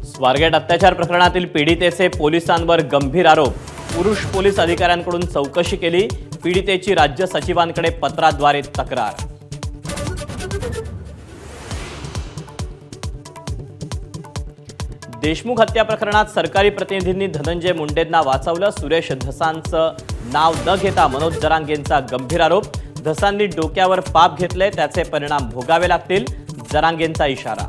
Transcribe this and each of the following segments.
स्वारगेट अत्याचार प्रकरणातील पीडितेचे पोलिसांवर गंभीर आरोप। पुरुष पोलीस अधिकाऱ्यांकडून चौकशी केली, पीडितेची राज्य सचिवांकडे पत्राद्वारे तक्रार। देशमुख हत्या प्रकरणात सरकारी प्रतिनिधींनी धनंजय मुंडेंना वाचवलं। सुरेश धसांचं नाव न घेता मनोज जरांगेंचा गंभीर आरोप। धसांनी डोक्यावर पाप घेतले, त्याचे परिणाम भोगावे लागतील, जरांगेंचा इशारा।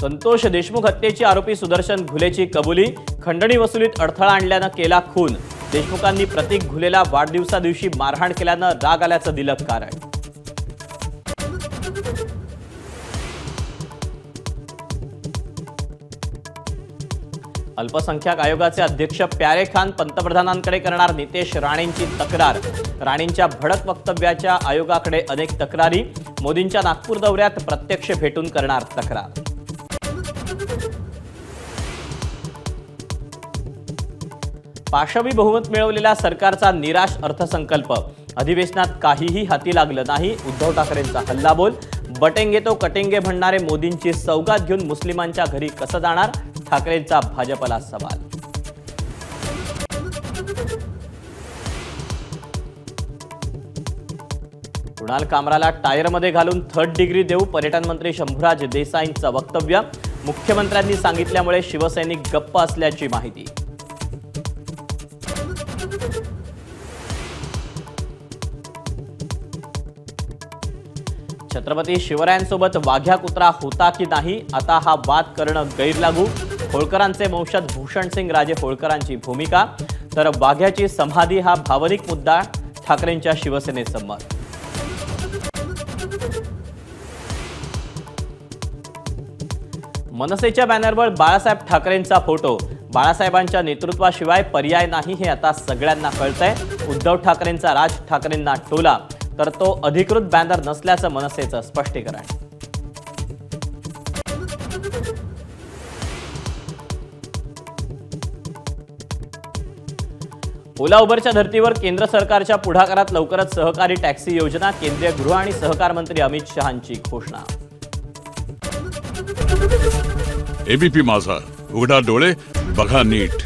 संतोष देशमुख हत्येची आरोपी सुदर्शन घुलेची कबुली। खंडणी वसुलीत अडथळा आणल्यानं केला खून। देशमुखांनी प्रतीक घुलेला वाढदिवसादिवशी मारहाण केल्यानं राग आल्याचं दिलं कारण। अल्पसंख्याक आयोगाचे अध्यक्ष प्यारे खान पंतप्रधानांकडे करणार नितेश राणेंची तक्रार। राणेंच्या भडक वक्तव्याच्या आयोगाकडे अनेक तक्रारी। मोदींच्या नागपूर दौऱ्यात प्रत्यक्ष भेटून करणार तक्रार। पाशवी बहुमत मिळवलेल्या सरकारचा निराश अर्थसंकल्प। अधिवेशनात काहीही हाती लागलं नाही, उद्धव ठाकरेंचा हल्लाबोल। बटेंगे तो कटेंगे म्हणणारे मोदींची सौगात घेऊन मुस्लिमांच्या घरी कसं जाणार, ठाकरेंचा भाजपला सवाल। कुणाल कामराला टायरमध्ये घालून 3rd डिग्री देऊ, पर्यटन मंत्री शंभूराज देसाईंचं वक्तव्य। मुख्यमंत्र्यांनी सांगितल्यामुळे शिवसैनिक गप्प असल्याची माहिती। छत्रपती शिवरायांसोबत वाघ्या कुत्रा होता की नाही, आता हा वाद करणं गैरलागू। होळकरांचे वंशज भूषणसिंग राजे होळकरांची भूमिका, तर वाघ्याची समाधी हा भावनिक मुद्दा, ठाकरेंच्या शिवसेनेचं मत। मनसेच्या बॅनरवर बाळासाहेब ठाकरेंचा फोटो। बाळासाहेबांच्या नेतृत्वाशिवाय पर्याय नाही हे आता सगळ्यांना कळतंय। उद्धव ठाकरेंचा राज ठाकरेंना टोला, तर तो अधिकृत बॅनर नसल्याचं मनसेचं स्पष्टीकरण। ओला उबरच्या धर्तीवर केंद्र सरकारच्या पुढाकारात लवकरच सहकारी टॅक्सी योजना। केंद्रीय गृह आणि सहकार मंत्री अमित शहांची घोषणा। एबीपी माझा, उघडा डोळे बघा नीट।